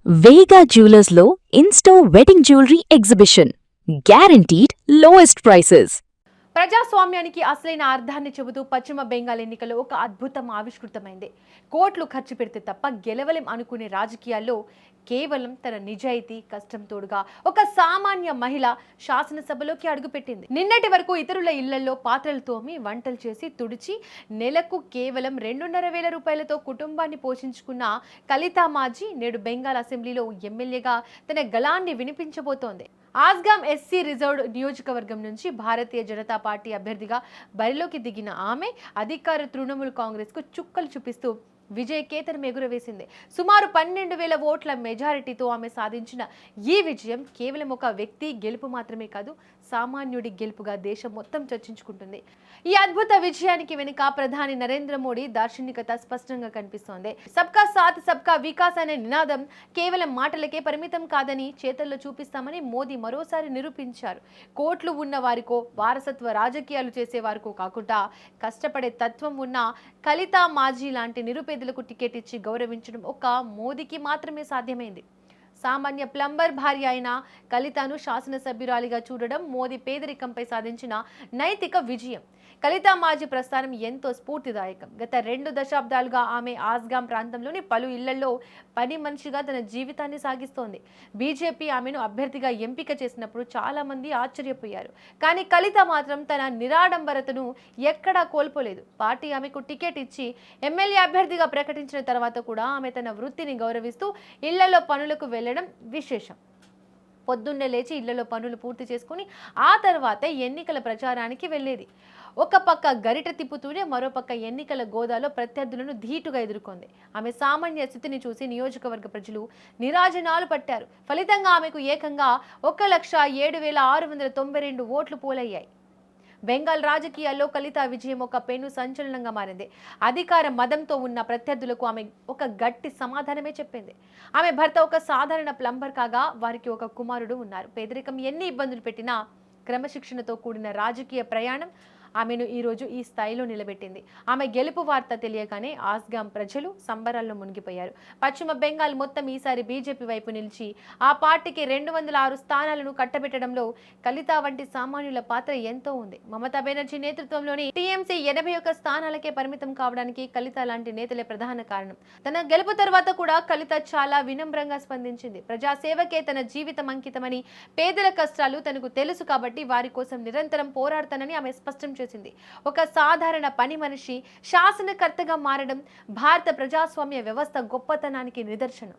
వేగా జ్యువెలర్స్లో in store wedding jewellery exhibition. Guaranteed lowest prices. ప్రజాస్వామ్యానికి అసలైన అర్థాన్ని చెబుతూ పశ్చిమ బెంగాల్ ఎన్నికల్లో ఒక అద్భుతం ఆవిష్కృతమైంది. కోట్లు ఖర్చు పెడితే తప్ప గెలవలేం అనుకునే రాజకీయాల్లో కేవలం తన నిజాయితీ, కష్టం తోడుగా ఒక సామాన్య మహిళ శాసనసభలోకి అడుగుపెట్టింది. నిన్నటి వరకు ఇతరుల ఇళ్లలో పాత్రలు తోమి, వంటలు చేసి, తుడిచి నెలకు కేవలం 2,500 రూపాయలతో కుటుంబాన్ని పోషించుకున్న కలితా మాజీ నేడు బెంగాల్ అసెంబ్లీలో ఎమ్మెల్యేగా తన గళాన్ని వినిపించబోతోంది. ఆస్గాం ఎస్సీ రిజర్వ్డ్ నియోజకవర్గం నుంచి భారతీయ జనతా పార్టీ అభ్యర్థిగా బరిలోకి దిగిన ఆమె అధికార తృణమూల్ కాంగ్రెస్ కు చుక్కలు చూపిస్తూ విజయకేతనం ఎగురవేసింది. సుమారు 12,000 ఓట్ల మెజారిటీతో ఆమె సాధించిన ఈ విజయం కేవలం ఒక వ్యక్తి గెలుపు మాత్రమే కాదు, సామాన్యుడి గెలుపుగా దేశం మొత్తం చర్చించుకుంటుంది. ఈ అద్భుత విజయానికి వెనుక ప్రధాని నరేంద్ర మోడీ దార్శనికత స్పష్టంగా కనిపిస్తోంది. సబ్కా సాత్ సబ్కా వికాస్ అనే నినాదం కేవలం మాటలకే పరిమితం కాదని చేతల్లో చూపిస్తామని మోదీ మరోసారి నిరూపించారు. కోట్లు ఉన్న వారికో, వారసత్వ రాజకీయాలు చేసే వారికో కాకుండా కష్టపడే తత్వం ఉన్న కలితా మాజీ లాంటి నిరుపేదలకు టికెట్ ఇచ్చి గౌరవించడం ఒక మోదీకి మాత్రమే సాధ్యమైంది. సామాన్య ప్లంబర్ భార్య అయిన కలితాను శాసనసభ్యురాలిగా చూడడం మోదీ పేదరికంపై సాధించిన నైతిక విజయం. కలితా మాజీ ప్రస్థానం ఎంతో స్ఫూర్తిదాయకం. గత 2 దశాబ్దాలుగా ఆమె ఆస్గాం ప్రాంతంలోని పలు ఇళ్లలో పని మనిషిగా తన జీవితాన్ని సాగిస్తోంది. బీజేపీ ఆమెను అభ్యర్థిగా ఎంపిక చేసినప్పుడు చాలా మంది ఆశ్చర్యపోయారు. కానీ కలితా మాత్రం తన నిరాడంబరతను ఎక్కడా కోల్పోలేదు. పార్టీ ఆమెకు టికెట్ ఇచ్చి ఎమ్మెల్యే అభ్యర్థిగా ప్రకటించిన తర్వాత కూడా ఆమె తన వృత్తిని గౌరవిస్తూ ఇళ్లలో పనులకు వెళ్లడం విశేషం. పొద్దున్నే లేచి ఇళ్లలో పనులు పూర్తి చేసుకుని ఆ తర్వాతే ఎన్నికల ప్రచారానికి వెళ్లేది. ఒక పక్క గరిట తిప్పుతూనే మరోపక్క ఎన్నికల గోదాలో ప్రత్యర్థులను ధీటుగా ఎదుర్కొంది. ఆమె సామాన్య స్థితిని చూసి నియోజకవర్గ ప్రజలు నిరాజనాలు పట్టారు. ఫలితంగా ఆమెకు ఏకంగా 1,07,692 ఓట్లు పోలయ్యాయి. బెంగాల్ రాజకీయాల్లో కలితా విజయం ఒక పెను సంచలనంగా మారింది. అధికార మదంతో ఉన్న ప్రత్యర్థులకు ఆమె ఒక గట్టి సమాధానమే చెప్పింది. ఆమె భర్త ఒక సాధారణ ప్లంబర్ కాగా వారికి ఒక కుమారుడు ఉన్నారు. పేదరికం ఎన్ని ఇబ్బందులు పెట్టినా క్రమశిక్షణతో కూడిన రాజకీయ ప్రయాణం ఆమెను ఈరోజు ఈ స్థాయిలో నిలబెట్టింది. ఆమె గెలుపు వార్త తెలియగానే ఆస్గాం ప్రజలు సంబరాల్లో మునిగిపోయారు. పశ్చిమ బెంగాల్ మొత్తం ఈసారి బీజేపీ వైపు నిలిచి ఆ పార్టీకి 206 స్థానాలను కట్టబెట్టడంలో కలితా వంటి సామాన్యుల పాత్ర ఎంతో ఉంది. మమతా బెనర్జీ నేతృత్వంలోని టీఎంసీ 81 స్థానాలకే పరిమితం కావడానికి కలితా లాంటి నేతలే ప్రధాన కారణం. తన గెలుపు తర్వాత కూడా కలితా చాలా వినమ్రంగా స్పందించింది. ప్రజాసేవకే తన జీవితం అంకితమని, పేదల కష్టాలు తనకు తెలుసు కాబట్టి వారి కోసం నిరంతరం పోరాడతానని ఆమె స్పష్టం చేసింది. ఒక సాధారణ పని మనిషి శాసనకర్తగా మారడం భారత ప్రజాస్వామ్య వ్యవస్థ గొప్పతనానికి నిదర్శనం.